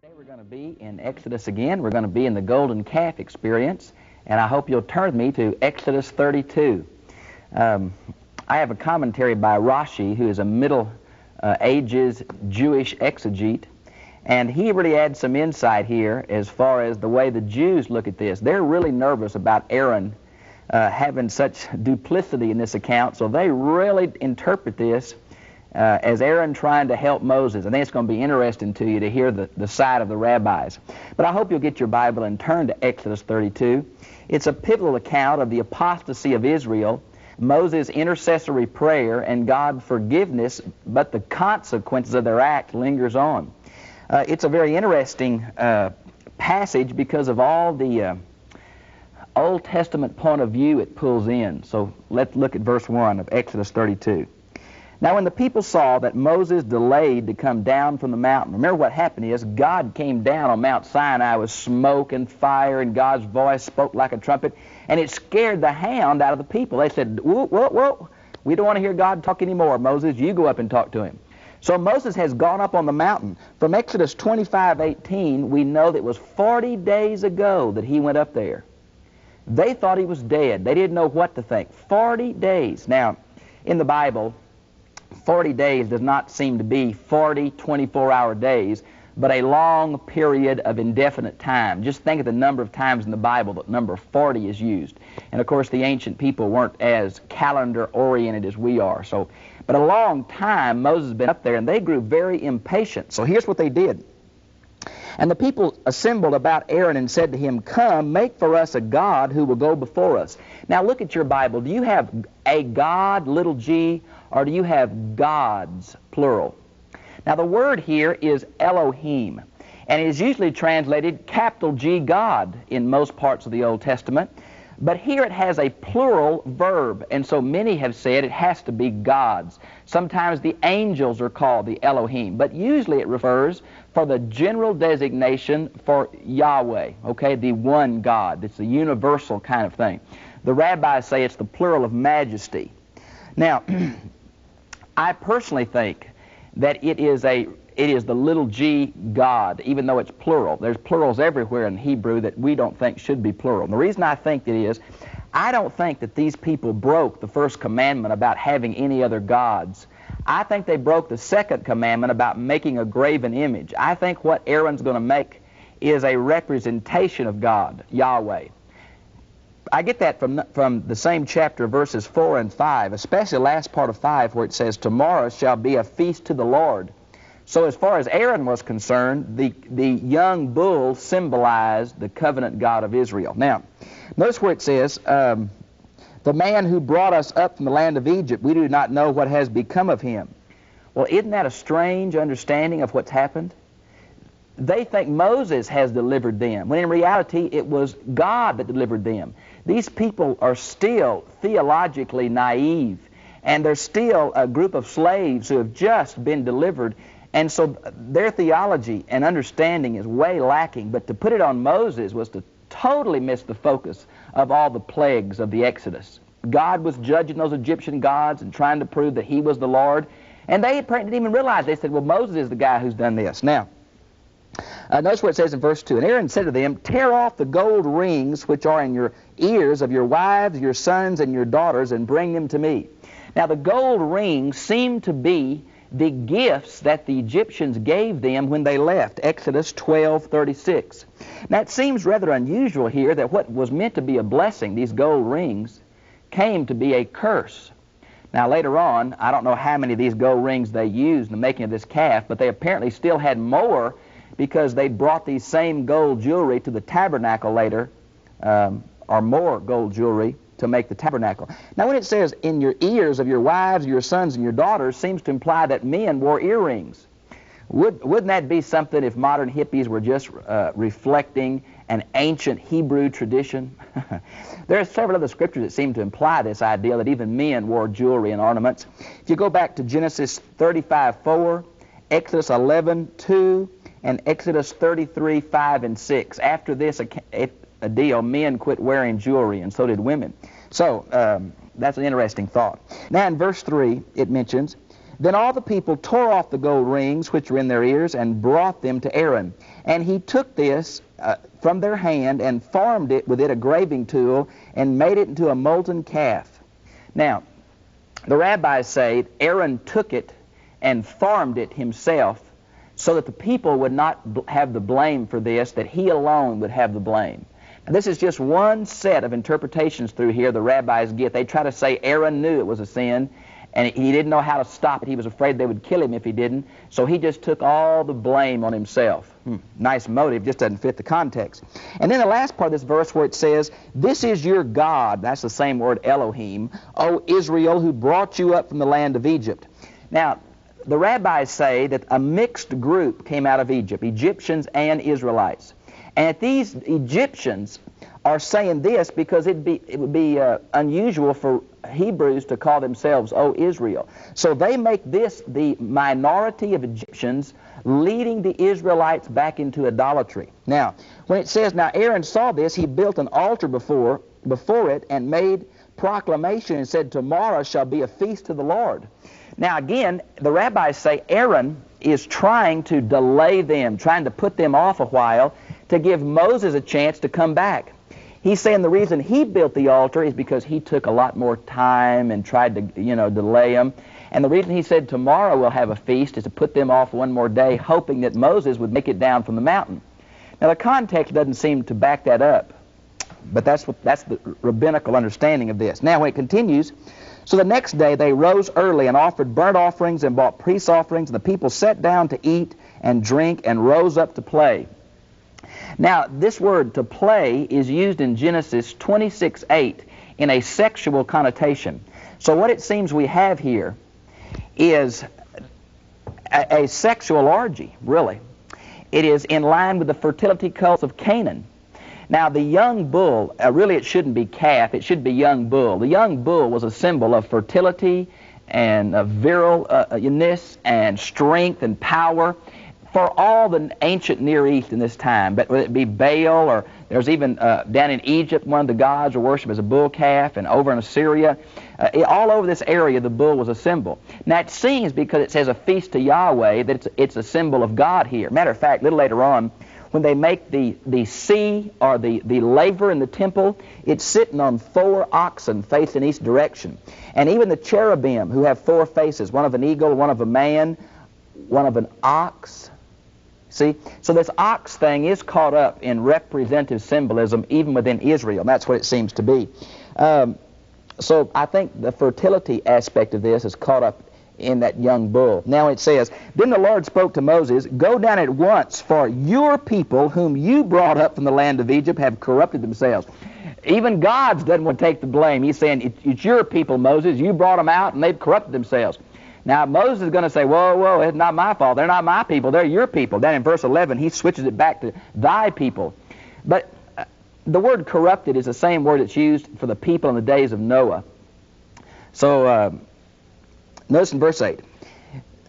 Today we're going to be in Exodus again. We're going to be in the golden calf experience, and I hope you'll turn with me to Exodus 32. I have a commentary by Rashi, who is a Middle Ages Jewish exegete, and he really adds some insight here as far as the way the Jews look at this. They're really nervous about Aaron having such duplicity in this account, so they really interpret this as Aaron trying to help Moses. I think it's going to be interesting to you to hear the side of the rabbis. But I hope you'll get your Bible and turn to Exodus 32. It's a pivotal account of the apostasy of Israel, Moses' intercessory prayer, and God's forgiveness, but the consequences of their act lingers on. It's a very interesting passage because of all the Old Testament point of view it pulls in. So let's look at verse 1 of Exodus 32. Now when the people saw that Moses delayed to come down from the mountain, remember what happened is God came down on Mount Sinai with smoke and fire, and God's voice spoke like a trumpet, and it scared the hound out of the people. They said, whoa, whoa, whoa, we don't want to hear God talk anymore. Moses, you go up and talk to him. So Moses has gone up on the mountain. From Exodus 25:18, we know that it was 40 days ago that he went up there. They thought he was dead. They didn't know what to think. 40 days. Now, in the Bible, 40 days does not seem to be 40 24-hour days, but a long period of indefinite time. Just think of the number of times in the Bible that number 40 is used. And of course the ancient people weren't as calendar oriented as we are. But a long time Moses has been up there, and they grew very impatient. So here's what they did. And the people assembled about Aaron and said to him, "Come, make for us a god who will go before us." Now look at your Bible. Do you have a God, little g, or do you have gods, plural? Now the word here is Elohim, and it is usually translated capital G, God, in most parts of the Old Testament. But here it has a plural verb, and so many have said it has to be gods. Sometimes the angels are called the Elohim, but usually it refers for the general designation for Yahweh, okay, the one God. It's a universal kind of thing. The rabbis say it's the plural of majesty. Now, I personally think that it is the little g God, even though it's plural. There's plurals everywhere in Hebrew that we don't think should be plural. And the reason I think that is, I don't think that these people broke the first commandment about having any other gods. I think they broke the second commandment about making a graven image. I think what Aaron's going to make is a representation of God, Yahweh. I get that from the same chapter, verses 4 and 5, especially the last part of 5, where it says, "Tomorrow shall be a feast to the Lord." So as far as Aaron was concerned, the young bull symbolized the covenant God of Israel. Now, notice where it says, "The man who brought us up from the land of Egypt, we do not know what has become of him." Well, isn't that a strange understanding of what's happened? They think Moses has delivered them, when in reality it was God that delivered them. These people are still theologically naive, and they're still a group of slaves who have just been delivered. And so their theology and understanding is way lacking. But to put it on Moses was to totally miss the focus of all the plagues of the Exodus. God was judging those Egyptian gods and trying to prove that he was the Lord. And they apparently didn't even realize. They said, well, Moses is the guy who's done this. Now, notice what it says in verse 2. "And Aaron said to them, Tear off the gold rings which are in your ears of your wives, your sons, and your daughters, and bring them to me." Now, the gold rings seem to be the gifts that the Egyptians gave them when they left, Exodus 12:36. Now it seems rather unusual here that what was meant to be a blessing, these gold rings, came to be a curse. Now later on, I don't know how many of these gold rings they used in the making of this calf, but they apparently still had more because they brought these same gold jewelry to the tabernacle later, or more gold jewelry, to make the tabernacle. Now when it says in your ears of your wives, your sons, and your daughters, seems to imply that men wore earrings. Wouldn't that be something if modern hippies were just reflecting an ancient Hebrew tradition? There are several other scriptures that seem to imply this idea that even men wore jewelry and ornaments. If you go back to Genesis 35:4, Exodus 11:2, and Exodus 33:5 and 6, after this a deal, men quit wearing jewelry, and so did women. So that's an interesting thought. Now in verse 3 it mentions, Then all the people tore off the gold rings which were in their ears and brought them to Aaron. And he took this from their hand and formed it with it a graving tool and made it into a molten calf. Now, the rabbis say Aaron took it and formed it himself so that the people would not have the blame for this, that he alone would have the blame. And this is just one set of interpretations through here the rabbis get. They try to say Aaron knew it was a sin, and he didn't know how to stop it. He was afraid they would kill him if he didn't, so he just took all the blame on himself. Nice motive, just doesn't fit the context. And then the last part of this verse where it says, "This is your God," that's the same word Elohim, "O Israel, who brought you up from the land of Egypt." Now, the rabbis say that a mixed group came out of Egypt, Egyptians and Israelites. And these Egyptians are saying this because it would be unusual for Hebrews to call themselves, "O Israel." So they make this the minority of Egyptians leading the Israelites back into idolatry. Now, when it says, "Now Aaron saw this, he built an altar before it and made proclamation and said, 'Tomorrow shall be a feast to the Lord.'" Now again, the rabbis say Aaron is trying to delay them, trying to put them off a while to give Moses a chance to come back. He's saying the reason he built the altar is because he took a lot more time and tried to, delay them. And the reason he said tomorrow we'll have a feast is to put them off one more day, hoping that Moses would make it down from the mountain. Now the context doesn't seem to back that up, but that's the rabbinical understanding of this. Now when it continues, "So the next day they rose early and offered burnt offerings and brought peace offerings, and the people sat down to eat and drink and rose up to play." Now, this word "to play" is used in Genesis 26:8 in a sexual connotation. So what it seems we have here is a sexual orgy, really. It is in line with the fertility cults of Canaan. Now, the young bull, really it shouldn't be calf, it should be young bull. The young bull was a symbol of fertility and virileness and strength and power for all the ancient Near East in this time. But whether it be Baal, or there's even down in Egypt, one of the gods were worshipped as a bull calf, and over in Assyria, all over this area the bull was a symbol. Now it seems, because it says a feast to Yahweh, that it's a symbol of God here. Matter of fact, a little later on, when they make the sea or the laver in the temple, it's sitting on 4 oxen facing each direction. And even the cherubim, who have 4 faces, one of an eagle, one of a man, one of an ox. See? So this ox thing is caught up in representative symbolism even within Israel. That's what it seems to be. So I think the fertility aspect of this is caught up in that young bull. Now it says, "Then the Lord spoke to Moses, 'Go down at once, for your people whom you brought up from the land of Egypt have corrupted themselves.'" Even God doesn't want to take the blame. He's saying, it's your people, Moses. You brought them out and they've corrupted themselves. Now Moses is going to say, whoa, it's not my fault. They're not my people. They're your people. Then in verse 11, he switches it back to thy people. But the word corrupted is the same word that's used for the people in the days of Noah. So notice in verse 8,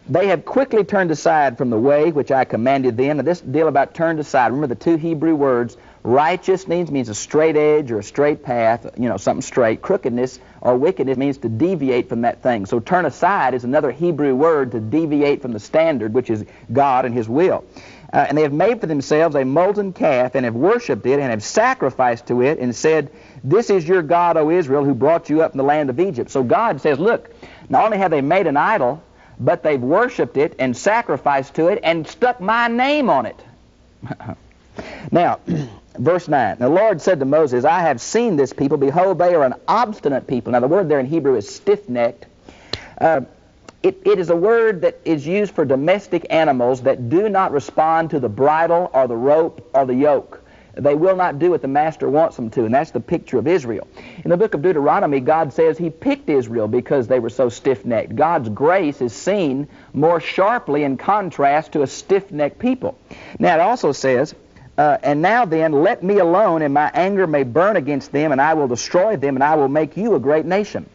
"They have quickly turned aside from the way which I commanded them." Now this deal about turned aside, remember the 2 Hebrew words, righteousness means a straight edge or a straight path, something straight. Crookedness or wickedness means to deviate from that thing. So turn aside is another Hebrew word to deviate from the standard, which is God and His will. "And they have made for themselves a molten calf and have worshipped it and have sacrificed to it and said, 'This is your God, O Israel, who brought you up from the land of Egypt.'" So God says, look, not only have they made an idol, but they've worshipped it and sacrificed to it and stuck my name on it. Now, verse 9, "The Lord said to Moses, I have seen this people. Behold, they are an obstinate people." Now, the word there in Hebrew is stiff-necked. It is a word that is used for domestic animals that do not respond to the bridle or the rope or the yoke. They will not do what the master wants them to, and that's the picture of Israel. In the book of Deuteronomy, God says He picked Israel because they were so stiff-necked. God's grace is seen more sharply in contrast to a stiff-necked people. Now, it also says, "And now then, let me alone, and my anger may burn against them, and I will destroy them, and I will make you a great nation."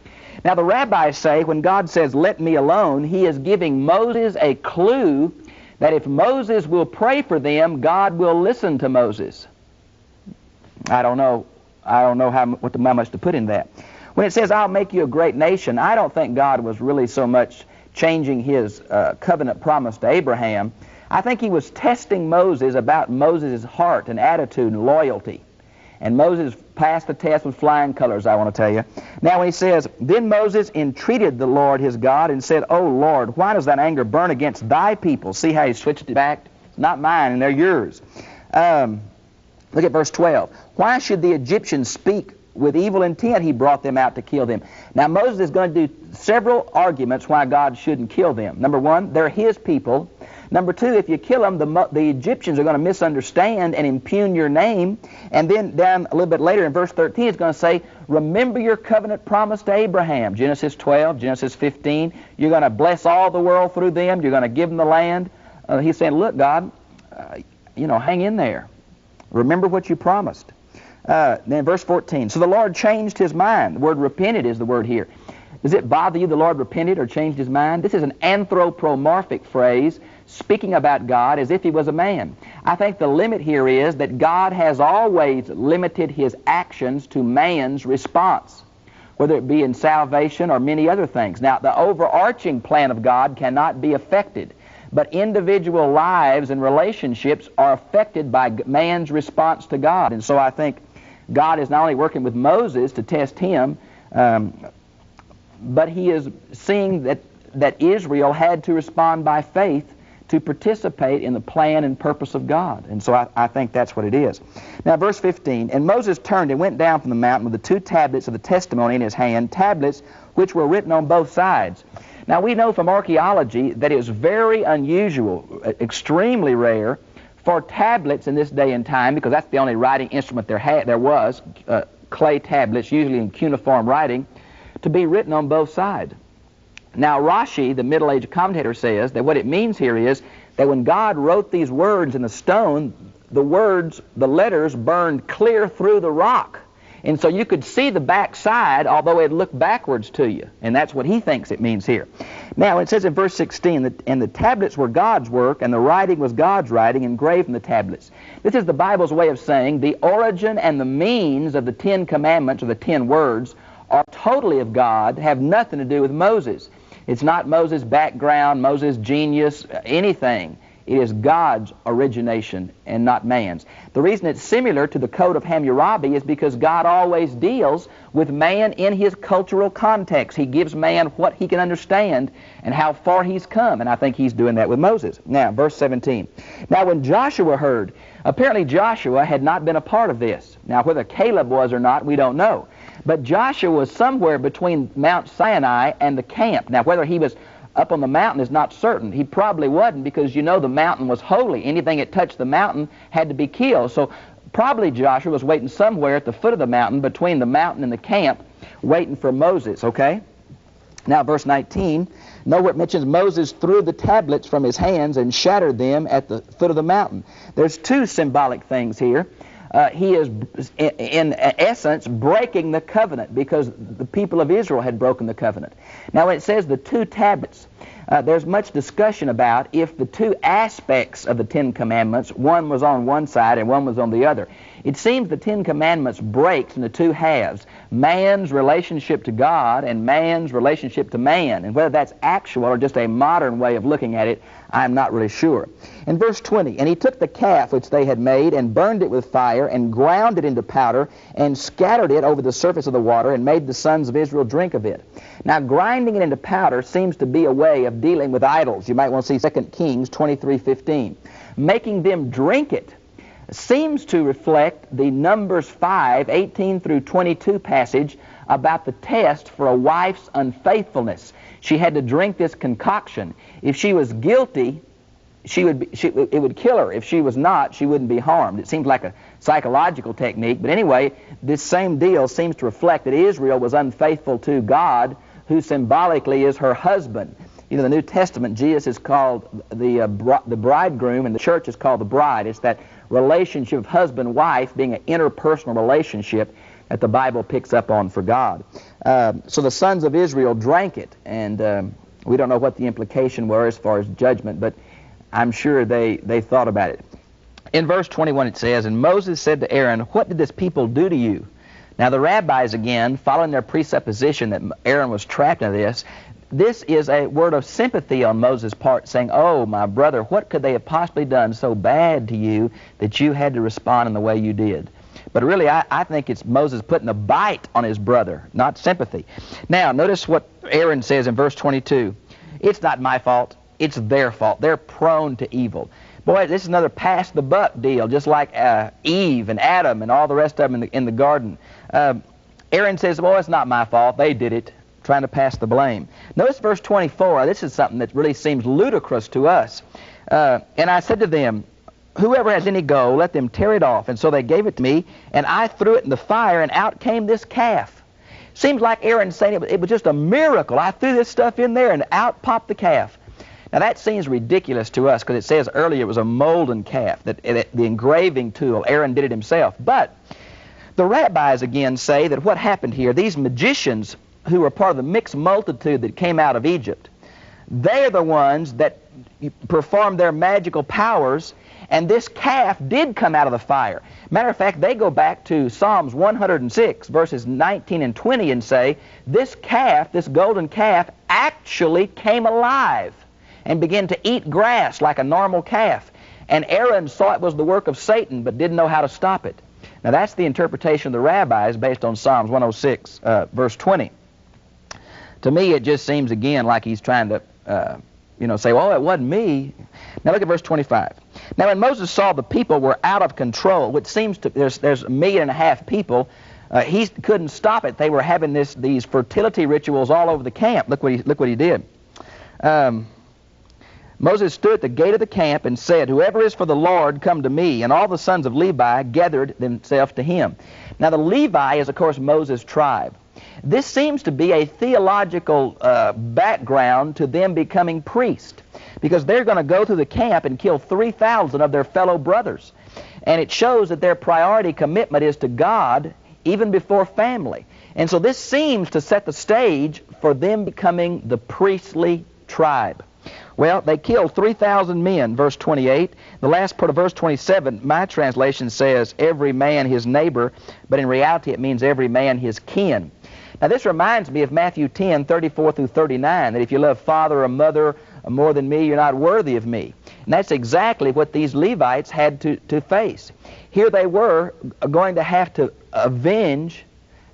Now, the rabbis say when God says, "Let me alone," He is giving Moses a clue that if Moses will pray for them, God will listen to Moses. I don't know how much to put in that. When it says, "I'll make you a great nation," I don't think God was really so much changing his covenant promise to Abraham, I think he was testing Moses about Moses' heart and attitude and loyalty. And Moses passed the test with flying colors, I want to tell you. Now when he says, then Moses entreated the Lord his God and said, O Lord, why does that anger burn against thy people? See how he switched it back? It's not mine and they're yours. Look at verse 12. Why should the Egyptians speak with evil intent? He brought them out to kill them. Now Moses is going to do several arguments why God shouldn't kill them. Number one, they're his people. Number two, if you kill them, the Egyptians are going to misunderstand and impugn your name. And then down a little bit later in verse 13, it's going to say, remember your covenant promise to Abraham. Genesis 12, Genesis 15. You're going to bless all the world through them. You're going to give them the land. He's saying, look, God, hang in there. Remember what you promised. Then verse 14. So the Lord changed his mind. The word repented is the word here. Does it bother you the Lord repented or changed his mind? This is an anthropomorphic phrase speaking about God as if he was a man. I think the limit here is that God has always limited his actions to man's response, whether it be in salvation or many other things. Now, the overarching plan of God cannot be affected, but individual lives and relationships are affected by man's response to God. And so I think God is not only working with Moses to test him, but he is seeing that Israel had to respond by faith to participate in the plan and purpose of God. And so I think that's what it is. Now, verse 15, and Moses turned and went down from the mountain with the 2 tablets of the testimony in his hand, tablets which were written on both sides. Now, we know from archaeology that it was very unusual, extremely rare, for tablets in this day and time, because that's the only writing instrument there was, clay tablets, usually in cuneiform writing, to be written on both sides. Now, Rashi, the Middle Age commentator, says that what it means here is that when God wrote these words in the stone, the letters burned clear through the rock. And so you could see the back side, although it looked backwards to you. And that's what he thinks it means here. Now, it says in verse 16, that, and the tablets were God's work, and the writing was God's writing, engraved in the tablets. This is the Bible's way of saying the origin and the means of the 10 commandments, or the 10 words, are totally of God, have nothing to do with Moses. It's not Moses' background, Moses' genius, anything. It is God's origination and not man's. The reason it's similar to the Code of Hammurabi is because God always deals with man in his cultural context. He gives man what he can understand and how far he's come, and I think he's doing that with Moses. Now, verse 17. Now, when Joshua heard, apparently Joshua had not been a part of this. Now, whether Caleb was or not, we don't know. But Joshua was somewhere between Mount Sinai and the camp. Now, whether he was up on the mountain is not certain. He probably wasn't, because the mountain was holy. Anything that touched the mountain had to be killed. So probably Joshua was waiting somewhere at the foot of the mountain, between the mountain and the camp, waiting for Moses, okay? Now, verse 19, nowhere it mentions Moses threw the tablets from his hands and shattered them at the foot of the mountain. There's 2 symbolic things here. He is, in essence, breaking the covenant, because the people of Israel had broken the covenant. Now, when it says the 2 tablets, there's much discussion about if the 2 aspects of the 10 commandments, one was on one side and one was on the other. It seems the 10 commandments breaks into 2 halves, man's relationship to God and man's relationship to man. And whether that's actual or just a modern way of looking at it, I'm not really sure. In verse 20, and he took the calf which they had made and burned it with fire and ground it into powder and scattered it over the surface of the water and made the sons of Israel drink of it. Now, grinding it into powder seems to be a way of dealing with idols. You might want to see 2 Kings 23:15. Making them drink it seems to reflect the Numbers 5:18 through 22 passage about the test for a wife's unfaithfulness. She had to drink this concoction. If she was guilty, it would kill her. If she was not, she wouldn't be harmed. It seems like a psychological technique. But anyway, this same deal seems to reflect that Israel was unfaithful to God, who symbolically is her husband. The New Testament, Jesus is called the bridegroom, and the church is called the bride. It's that relationship of husband-wife being an interpersonal relationship that the Bible picks up on for God. So the sons of Israel drank it, and we don't know what the implication were as far as judgment, but I'm sure they thought about it. In verse 21 it says, and Moses said to Aaron, what did this people do to you? Now the rabbis, again, following their presupposition that Aaron was trapped in this, this is a word of sympathy on Moses' part, saying, oh, my brother, what could they have possibly done so bad to you that you had to respond in the way you did? But really, I think it's Moses putting a bite on his brother, not sympathy. Now, notice what Aaron says in verse 22. It's not my fault. It's their fault. They're prone to evil. Boy, this is another pass-the-buck deal, just like Eve and Adam and all the rest of them in the garden. Aaron says, well, it's not my fault. They did it, trying to pass the blame. Notice verse 24. This is something that really seems ludicrous to us. And I said to them, whoever has any gold, let them tear it off. And so they gave it to me, and I threw it in the fire, and out came this calf. Seems like Aaron's saying it was just a miracle. I threw this stuff in there, and out popped the calf. Now that seems ridiculous to us, because it says earlier it was a molten calf, that the engraving tool, Aaron did it himself. But the rabbis again say that what happened here, these magicians who were part of the mixed multitude that came out of Egypt, they're the ones that performed their magical powers, and this calf did come out of the fire. Matter of fact, they go back to Psalms 106, verses 19 and 20, and say, this calf, this golden calf, actually came alive and began to eat grass like a normal calf. And Aaron saw it was the work of Satan, but didn't know how to stop it. Now that's the interpretation of the rabbis based on Psalms 106, verse 20. To me, it just seems again like he's trying to, say, well, it wasn't me. Now look at verse 25. Now when Moses saw the people were out of control, which seems to, there's 1.5 million people, he couldn't stop it. They were having these fertility rituals all over the camp. Look what he did. Moses stood at the gate of the camp and said, whoever is for the Lord, come to me. And all the sons of Levi gathered themselves to him. Now the Levi is, of course, Moses' tribe. This seems to be a theological background to them becoming priests, because they're going to go through the camp and kill 3,000 of their fellow brothers. And it shows that their priority commitment is to God even before family. And so this seems to set the stage for them becoming the priestly tribe. Well, they killed 3,000 men, verse 28. The last part of verse 27, my translation says, every man his neighbor, but in reality it means every man his kin. Now this reminds me of Matthew 10, 34 through 39, that if you love father or mother more than me, you're not worthy of me. And that's exactly what these Levites had to face. Here they were going to have to avenge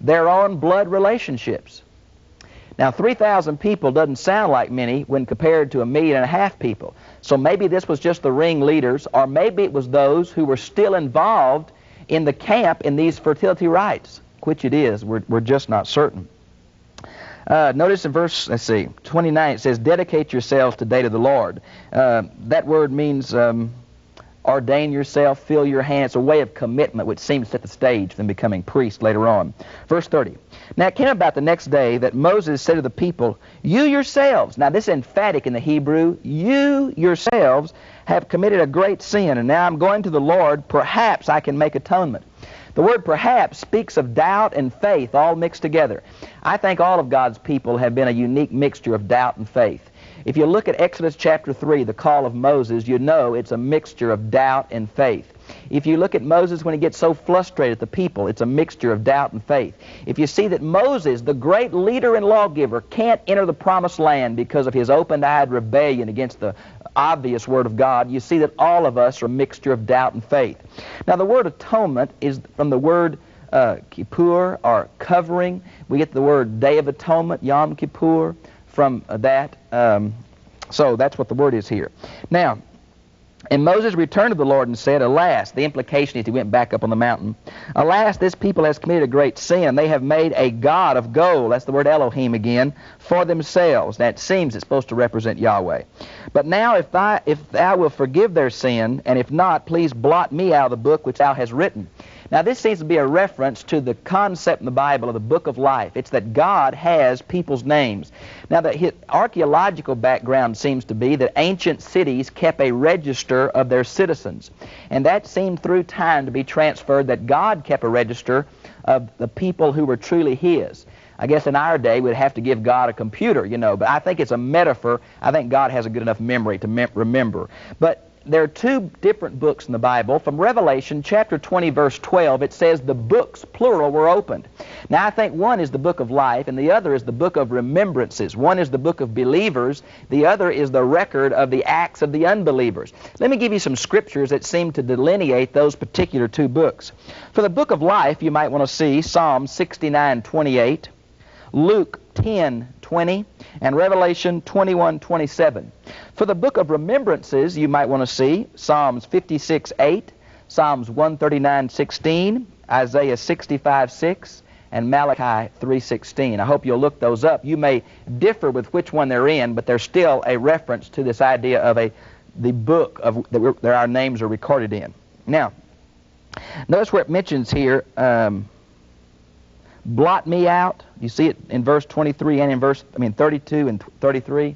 their own blood relationships. Now 3,000 people doesn't sound like many when compared to 1.5 million people. So maybe this was just the ringleaders, or maybe it was those who were still involved in the camp in these fertility rites. Which it is, we're just not certain. Notice in verse, 29, it says, dedicate yourselves today to the Lord. That word means ordain yourself, fill your hands, a way of commitment, which seems to set the stage for them becoming priests later on. Verse 30. Now it came about the next day that Moses said to the people, you yourselves, now this is emphatic in the Hebrew, you yourselves have committed a great sin, and now I'm going to the Lord, perhaps I can make atonement. The word perhaps speaks of doubt and faith all mixed together. I think all of God's people have been a unique mixture of doubt and faith. If you look at Exodus chapter 3, the call of Moses, you know it's a mixture of doubt and faith. If you look at Moses when he gets so frustrated at the people, it's a mixture of doubt and faith. If you see that Moses, the great leader and lawgiver, can't enter the promised land because of his open-eyed rebellion against the obvious Word of God, you see that all of us are a mixture of doubt and faith. Now the word atonement is from the word kippur, or covering. We get the word Day of Atonement, Yom Kippur, from that. So that's what the word is here. Now, and Moses returned to the Lord and said, alas, the implication is he went back up on the mountain, alas, this people has committed a great sin. They have made a god of gold, that's the word Elohim again, for themselves. Now it seems it's supposed to represent Yahweh. But now if thou wilt forgive their sin, and if not, please blot me out of the book which thou hast written. Now this seems to be a reference to the concept in the Bible of the book of life. It's that God has people's names. Now the archaeological background seems to be that ancient cities kept a register of their citizens. And that seemed through time to be transferred, that God kept a register of the people who were truly His. I guess in our day we'd have to give God a computer, but I think it's a metaphor. I think God has a good enough memory to remember. But there are two different books in the Bible. From Revelation chapter 20, verse 12, it says the books, plural, were opened. Now, I think one is the book of life, and the other is the book of remembrances. One is the book of believers. The other is the record of the acts of the unbelievers. Let me give you some scriptures that seem to delineate those particular two books. For the book of life, you might want to see Psalm 69:28, Luke 10:20, and Revelation 21:27. For the book of remembrances, you might want to see Psalms 56:8, Psalms 139:16, Isaiah 65:6, and Malachi 3:16. I hope you'll look those up. You may differ with which one they're in, but there's still a reference to this idea of the book of that our names are recorded in. Now, notice where it mentions here, blot me out. You see it in verse 23 and in 32 and 33.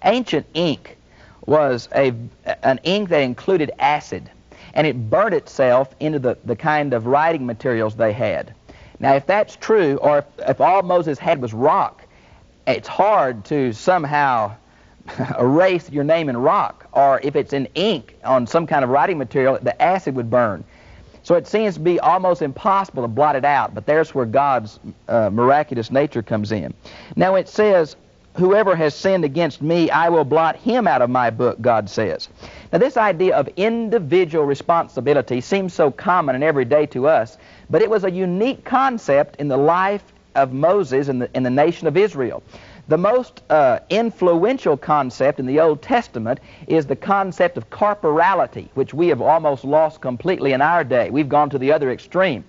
Ancient ink was an ink that included acid, and it burnt itself into the kind of writing materials they had. Now, if that's true, or if all Moses had was rock, it's hard to somehow erase your name in rock, or if it's in ink on some kind of writing material, the acid would burn. So it seems to be almost impossible to blot it out, but there's where God's miraculous nature comes in. Now it says, whoever has sinned against me, I will blot him out of my book, God says. Now this idea of individual responsibility seems so common and everyday to us, but it was a unique concept in the life of Moses and in the nation of Israel. The most influential concept in the Old Testament is the concept of corporality, which we have almost lost completely in our day. We've gone to the other extreme.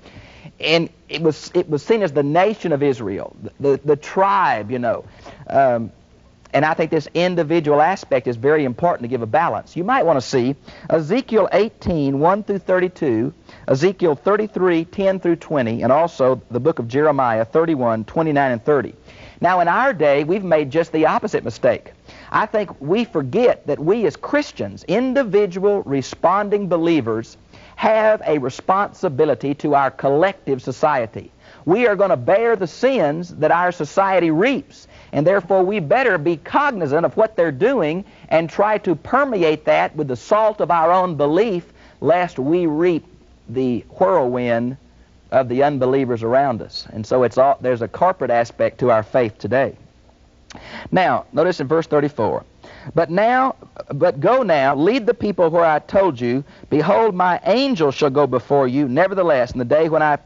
And it was seen as the nation of Israel, the tribe, you know. And I think this individual aspect is very important to give a balance. You might want to see Ezekiel 18, 1 through 32, Ezekiel 33, 10 through 20, and also the book of Jeremiah 31, 29 and 30. Now, in our day, we've made just the opposite mistake. I think we forget that we as Christians, individual responding believers, have a responsibility to our collective society. We are going to bear the sins that our society reaps, and therefore we better be cognizant of what they're doing and try to permeate that with the salt of our own belief, lest we reap the whirlwind of the unbelievers around us. And so there's a corporate aspect to our faith today. Now, notice in verse 34, But go now, lead the people where I told you. Behold, my angel shall go before you. Nevertheless, in the day when I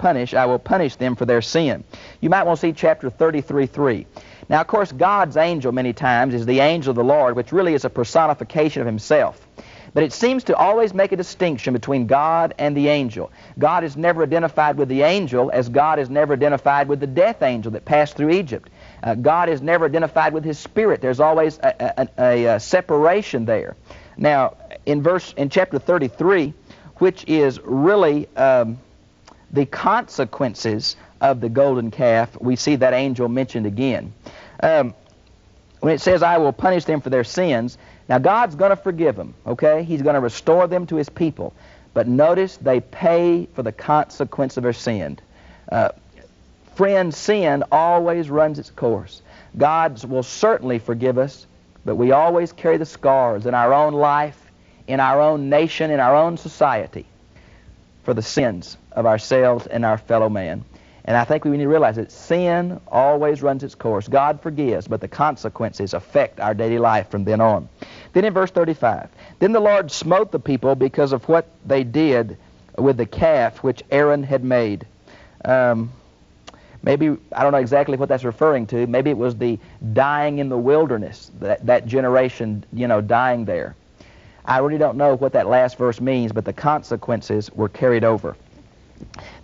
will punish them for their sin. You might want to see chapter 33:3. Now, of course, God's angel many times is the angel of the Lord, which really is a personification of himself. But it seems to always make a distinction between God and the angel. God is never identified with the angel as God is never identified with the death angel that passed through Egypt. God is never identified with his spirit. There's always a separation there. Now, in chapter 33, which is really the consequences of the golden calf, we see that angel mentioned again. When it says, I will punish them for their sins, now God's going to forgive them, okay? He's going to restore them to his people. But notice they pay for the consequence of their sin. Friend, sin always runs its course. God will certainly forgive us, but we always carry the scars in our own life, in our own nation, in our own society for the sins of ourselves and our fellow man. And I think we need to realize that sin always runs its course. God forgives, but the consequences affect our daily life from then on. Then in verse 35, Then the Lord smote the people because of what they did with the calf which Aaron had made. Maybe, I don't know exactly what that's referring to. Maybe it was the dying in the wilderness, that generation, dying there. I really don't know what that last verse means, but the consequences were carried over.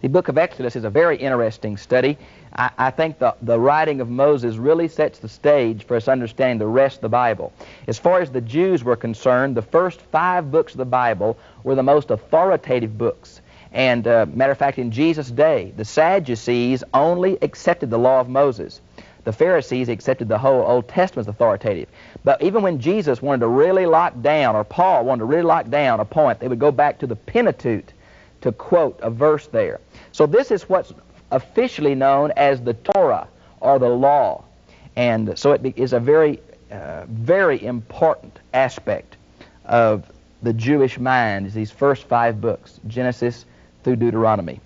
The book of Exodus is a very interesting study. I think the writing of Moses really sets the stage for us understanding the rest of the Bible. As far as the Jews were concerned, the first 5 books of the Bible were the most authoritative books. And matter of fact, in Jesus' day, the Sadducees only accepted the law of Moses. The Pharisees accepted the whole Old Testament as authoritative. But even when Jesus wanted to really lock down, or Paul wanted to really lock down a point, they would go back to the Pentateuch to quote a verse there. So this is what's officially known as the Torah, or the law. And so it is a very, very important aspect of the Jewish mind is these first 5 books, Genesis through Deuteronomy.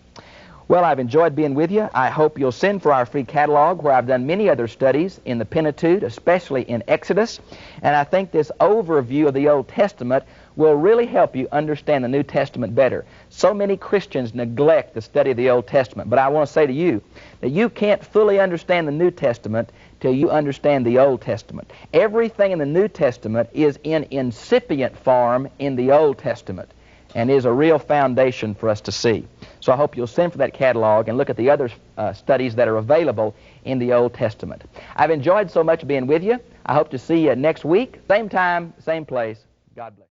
Well, I've enjoyed being with you. I hope you'll send for our free catalog where I've done many other studies in the Pentateuch, especially in Exodus. And I think this overview of the Old Testament will really help you understand the New Testament better. So many Christians neglect the study of the Old Testament. But I want to say to you that you can't fully understand the New Testament till you understand the Old Testament. Everything in the New Testament is in incipient form in the Old Testament, and is a real foundation for us to see. So I hope you'll send for that catalog and look at the other studies that are available in the Old Testament. I've enjoyed so much being with you. I hope to see you next week, same time, same place. God bless.